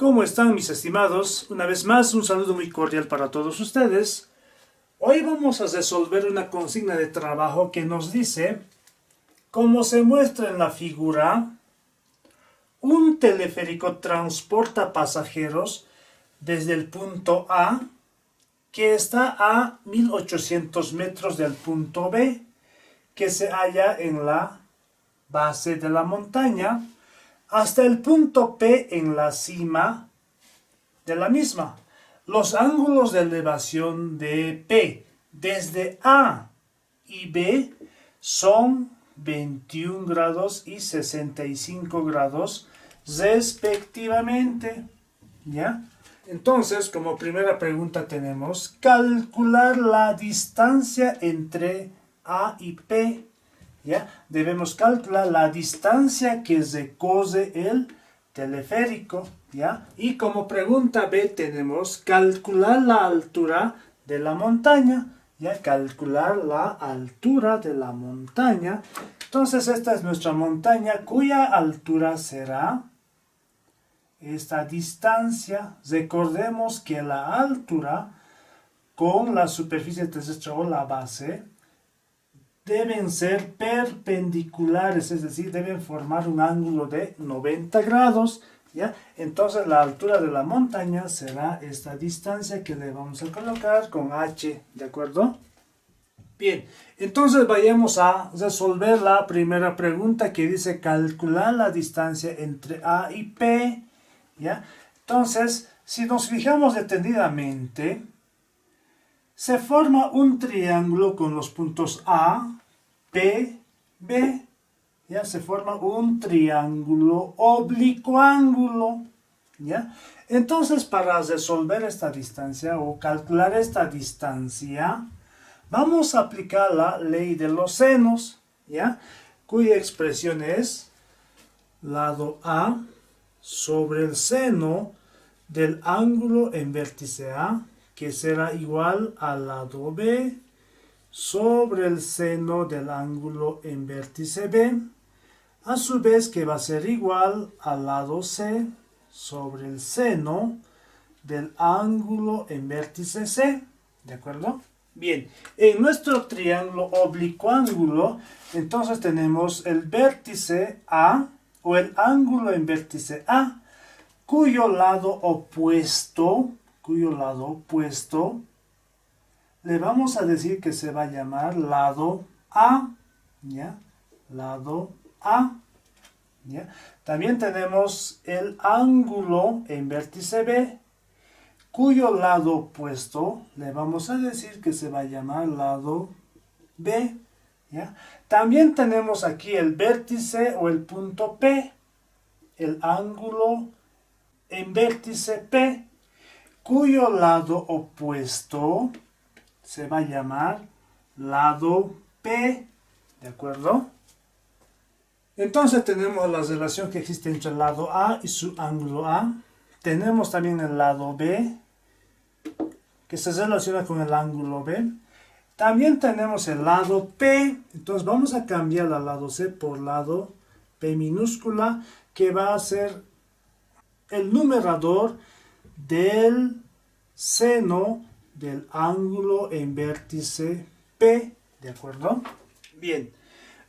¿Cómo están mis estimados? Una vez más, un saludo muy cordial para todos ustedes. Hoy vamos a resolver una consigna de trabajo que nos dice, como se muestra en la figura, un teleférico transporta pasajeros desde el punto A, que está a 1800 metros del punto B, que se halla en la base de la montaña, hasta el punto P en la cima de la misma. Los ángulos de elevación de P desde A y B son 21 grados y 65 grados respectivamente. ¿Ya? Entonces, como primera pregunta tenemos calcular la distancia entre A y P. ¿Ya? Debemos calcular la distancia que recorre el teleférico. ¿Ya? Y como pregunta B tenemos calcular la altura de la montaña. ¿Ya? Calcular la altura de la montaña. Entonces esta es nuestra montaña cuya altura será esta distancia. Recordemos que la altura con la superficie terrestre o la base deben ser perpendiculares, es decir, deben formar un ángulo de 90 grados, ¿ya? Entonces la altura de la montaña será esta distancia que le vamos a colocar con H, ¿de acuerdo? Bien, entonces vayamos a resolver la primera pregunta que dice calcular la distancia entre A y P, ¿ya? Entonces, si nos fijamos detenidamente, se forma un triángulo con los puntos A, P, B. Ya se forma un triángulo oblicuángulo. ¿Ya? Entonces, para resolver esta distancia o calcular esta distancia, vamos a aplicar la ley de los senos, ¿ya? Cuya expresión es lado A sobre el seno del ángulo en vértice A, que será igual al lado B sobre el seno del ángulo en vértice B, a su vez que va a ser igual al lado C sobre el seno del ángulo en vértice C, ¿de acuerdo? Bien, en nuestro triángulo oblicuángulo, entonces tenemos el vértice A o el ángulo en vértice A, cuyo lado opuesto le vamos a decir que se va a llamar lado A, ¿ya? Lado A, ¿ya? También tenemos el ángulo en vértice B, cuyo lado opuesto le vamos a decir que se va a llamar lado B, ¿ya? También tenemos aquí el vértice o el punto P, el ángulo en vértice P, cuyo lado opuesto se va a llamar lado P, ¿de acuerdo? Entonces tenemos la relación que existe entre el lado A y su ángulo A. Tenemos también el lado B, que se relaciona con el ángulo B. También tenemos el lado P, entonces vamos a cambiar el lado C por lado P minúscula, que va a ser el numerador del seno del ángulo en vértice P, ¿de acuerdo? Bien,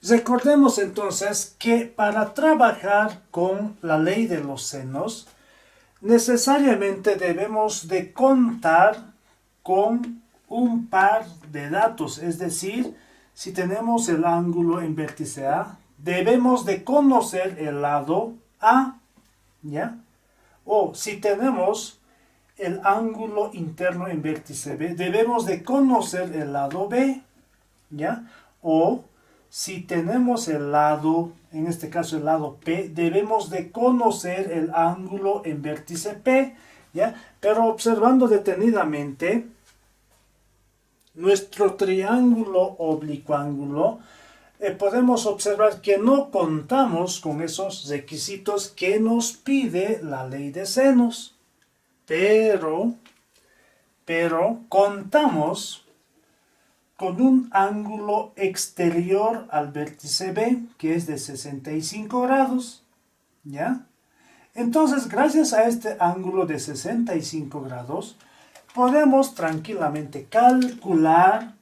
recordemos entonces que para trabajar con la ley de los senos, necesariamente debemos de contar con un par de datos, es decir, si tenemos el ángulo en vértice A, debemos de conocer el lado A, ¿ya? O si tenemos el ángulo interno en vértice B, debemos de conocer el lado B, ¿ya? O si tenemos el lado, en este caso el lado P, debemos de conocer el ángulo en vértice P, ¿ya? Pero observando detenidamente nuestro triángulo oblicuángulo, podemos observar que no contamos con esos requisitos que nos pide la ley de senos. Pero contamos con un ángulo exterior al vértice B, que es de 65 grados, ¿ya? Entonces, gracias a este ángulo de 65 grados, podemos tranquilamente calcular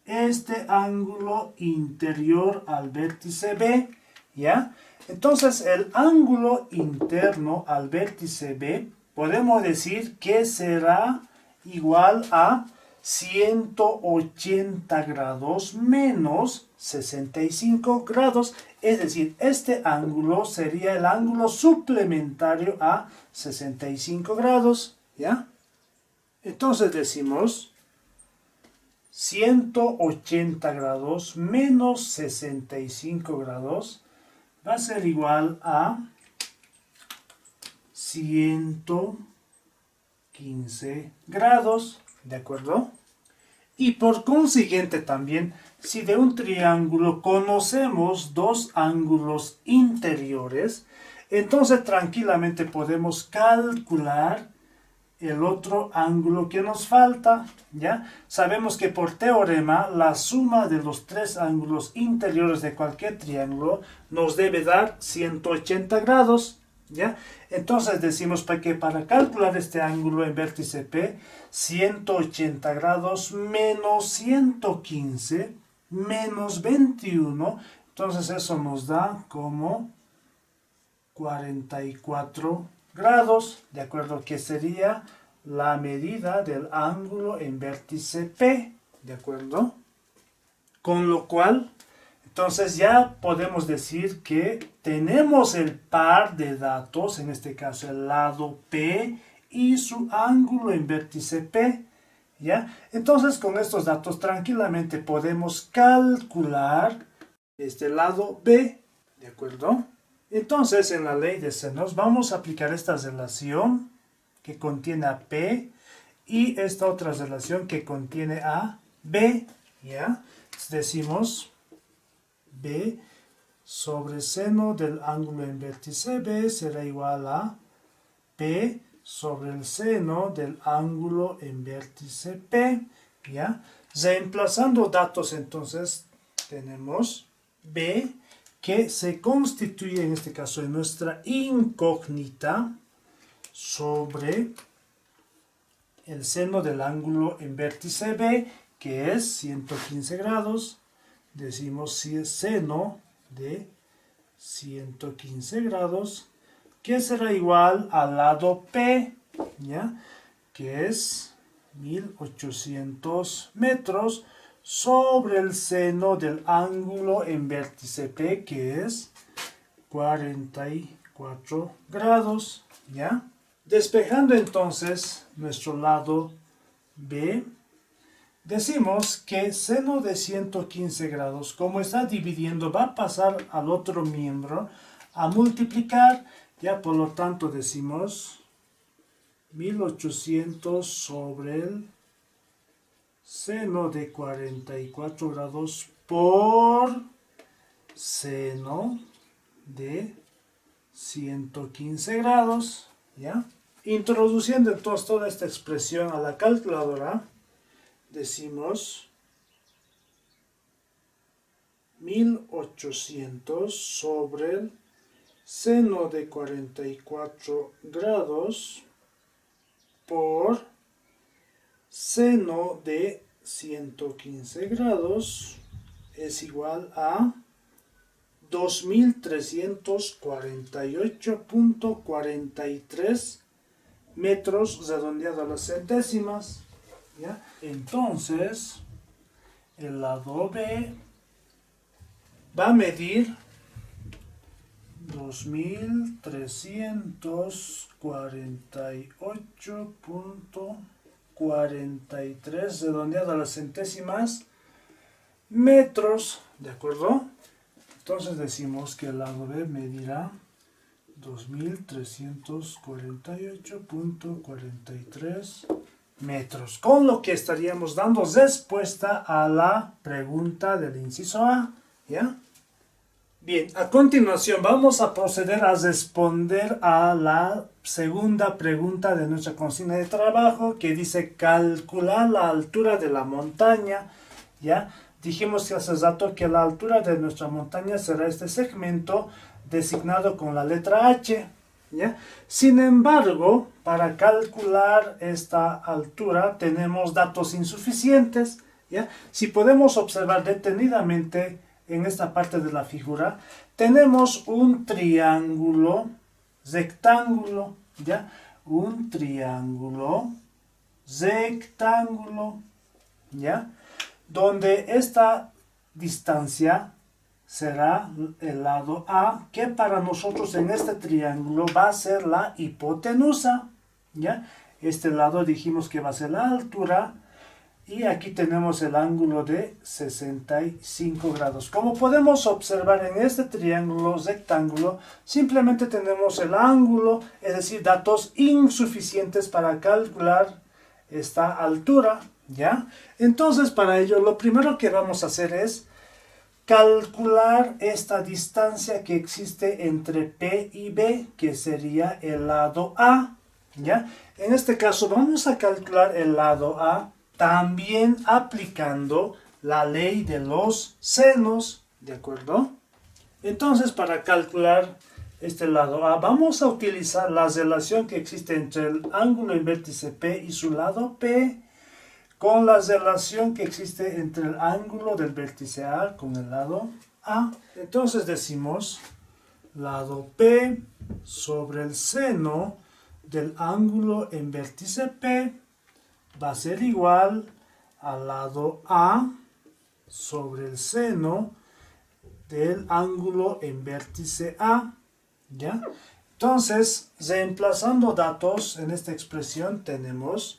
este ángulo interior al vértice B, ¿ya? Entonces, el ángulo interno al vértice B, podemos decir que será igual a 180 grados menos 65 grados, es decir, este ángulo sería el ángulo suplementario a 65 grados, ¿ya? Entonces decimos 180 grados menos 65 grados va a ser igual a 115 grados, ¿de acuerdo? Y por consiguiente también, si de un triángulo conocemos dos ángulos interiores, entonces tranquilamente podemos calcular el otro ángulo que nos falta, ¿ya? Sabemos que por teorema la suma de los tres ángulos interiores de cualquier triángulo nos debe dar 180 grados, ¿ya? Entonces decimos que para calcular este ángulo en vértice P, 180 grados menos 115 menos 21, entonces eso nos da como 44 grados, de acuerdo, que sería la medida del ángulo en vértice P, de acuerdo. Con lo cual, entonces ya podemos decir que tenemos el par de datos, en este caso el lado P y su ángulo en vértice P, ¿ya? Entonces con estos datos tranquilamente podemos calcular este lado B, ¿de acuerdo? Entonces, en la ley de senos vamos a aplicar esta relación que contiene a P y esta otra relación que contiene a B, ¿ya? Decimos B sobre seno del ángulo en vértice B será igual a P sobre el seno del ángulo en vértice P, ¿ya? Reemplazando datos, entonces, tenemos B, que se constituye en este caso en nuestra incógnita sobre el seno del ángulo en vértice B, que es 115 grados. Decimos si es seno de 115 grados, que será igual al lado P, ¿ya? Que es 1800 metros, sobre el seno del ángulo en vértice P, que es 44 grados, ¿ya? Despejando entonces nuestro lado B, decimos que seno de 115 grados, como está dividiendo, va a pasar al otro miembro a multiplicar, ya por lo tanto decimos 1800 sobre el seno de 44 grados por seno de 115 grados, ¿ya? Introduciendo entonces toda esta expresión a la calculadora, decimos 1800 sobre el seno de 44 grados por seno de 115 grados es igual a 2348.43 metros redondeado a las centésimas, ¿ya? Entonces, el lado B va a medir 2348.43 redondeado a las centésimas metros, ¿de acuerdo? Entonces decimos que el lado B medirá 2348.43 metros, con lo que estaríamos dando respuesta a la pregunta del inciso A, ¿ya? Bien, a continuación vamos a proceder a responder a la segunda pregunta de nuestra consigna de trabajo, que dice calcular la altura de la montaña, ¿ya? Dijimos que hace rato que la altura de nuestra montaña será este segmento designado con la letra H, ¿ya? Sin embargo, para calcular esta altura tenemos datos insuficientes, ¿ya? Si podemos observar detenidamente en esta parte de la figura, tenemos un triángulo rectángulo, ¿ya? Un triángulo rectángulo, ¿ya? Donde esta distancia será el lado A, que para nosotros en este triángulo va a ser la hipotenusa, ¿ya? Este lado dijimos que va a ser la altura, y aquí tenemos el ángulo de 65 grados. Como podemos observar en este triángulo rectángulo, simplemente tenemos el ángulo, es decir, datos insuficientes para calcular esta altura, ¿ya? Entonces, para ello, lo primero que vamos a hacer es calcular esta distancia que existe entre P y B, que sería el lado A, ¿ya? En este caso vamos a calcular el lado A también aplicando la ley de los senos, ¿de acuerdo? Entonces, para calcular este lado A, vamos a utilizar la relación que existe entre el ángulo en vértice P y su lado P, con la relación que existe entre el ángulo del vértice A con el lado A. Entonces decimos lado P sobre el seno del ángulo en vértice P va a ser igual al lado A sobre el seno del ángulo en vértice A, ¿ya? Entonces, reemplazando datos en esta expresión, tenemos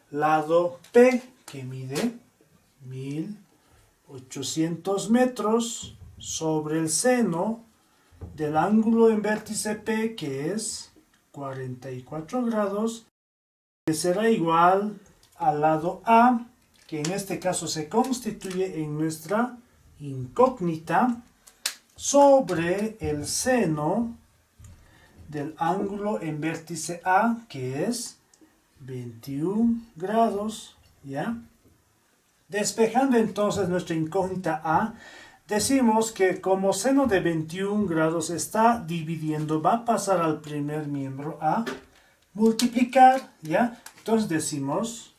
lado P, que mide 1800 metros, sobre el seno del ángulo en vértice P, que es 44 grados, que será igual al lado A, que en este caso se constituye en nuestra incógnita, sobre el seno del ángulo en vértice A, que es 21 grados, ¿ya? Despejando entonces nuestra incógnita A, decimos que como seno de 21 grados está dividiendo, va a pasar al primer miembro a multiplicar, ¿ya? Entonces decimos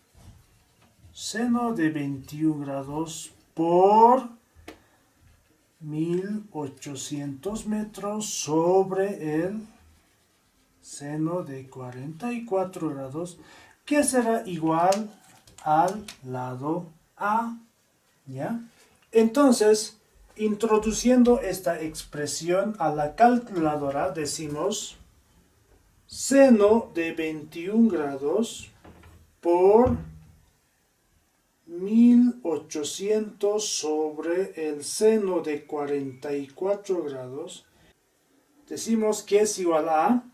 seno de 21 grados por 1800 metros sobre el seno de 44 grados, que será igual al lado A, ¿ya? Entonces, introduciendo esta expresión a la calculadora, decimos seno de 21 grados por 1800 sobre el seno de 44 grados, decimos que es igual a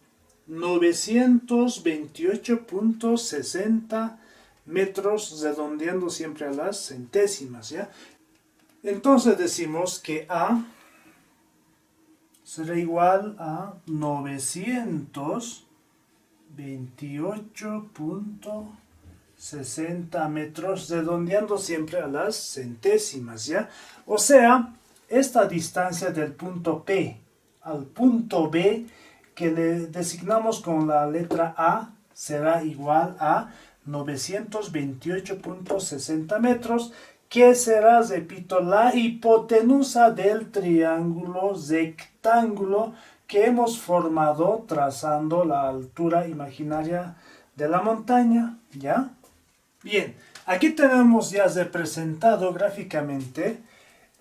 928.60 metros, redondeando siempre a las centésimas, ¿ya? Entonces decimos que A será igual a 928.60 metros, redondeando siempre a las centésimas, ¿ya? O sea, esta distancia del punto P al punto B, que le designamos con la letra A, será igual a 928.60 metros, que será, repito, la hipotenusa del triángulo rectángulo que hemos formado trazando la altura imaginaria de la montaña, ¿ya? Bien, aquí tenemos ya representado gráficamente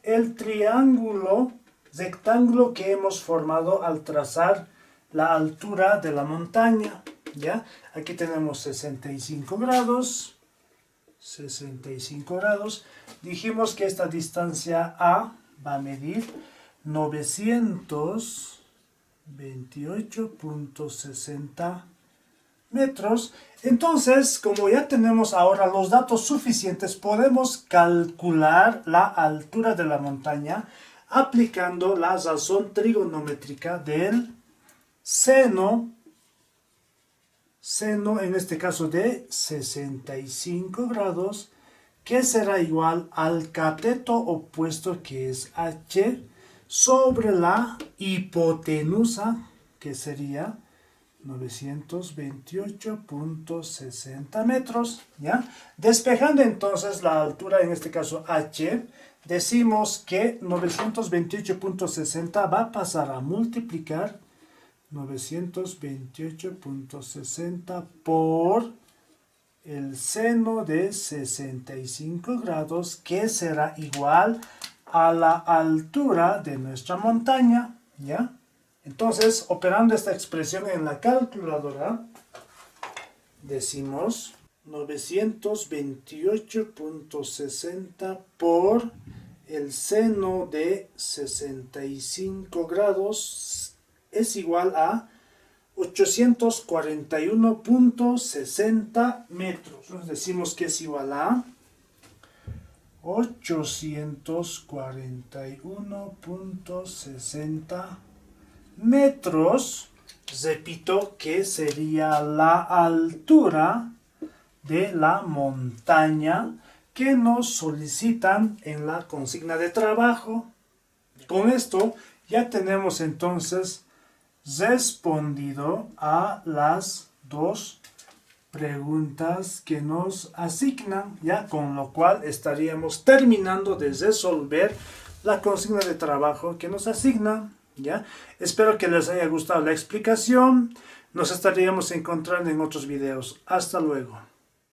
el triángulo rectángulo que hemos formado al trazar la altura de la montaña, ¿ya? Aquí tenemos 65 grados, 65 grados. Dijimos que esta distancia A va a medir 928.60 metros. Entonces, como ya tenemos ahora los datos suficientes, podemos calcular la altura de la montaña aplicando la razón trigonométrica del seno en este caso de 65 grados, que será igual al cateto opuesto, que es H, sobre la hipotenusa, que sería 928.60 metros, ¿ya? Despejando entonces la altura, en este caso h, decimos que 928.60 va a pasar a multiplicar 928.60 por el seno de 65 grados, que será igual a la altura de nuestra montaña, ¿ya? Entonces, operando esta expresión en la calculadora, decimos 928.60 por el seno de 65 grados es igual a 841.60 metros. Entonces decimos que es igual a 841.60 metros. Repito que sería la altura de la montaña que nos solicitan en la consigna de trabajo. Con esto ya tenemos entonces respondido a las dos preguntas que nos asignan, ya, con lo cual estaríamos terminando de resolver la consigna de trabajo que nos asigna, ya. Espero que les haya gustado la explicación. Nos estaríamos encontrando en otros videos. Hasta luego.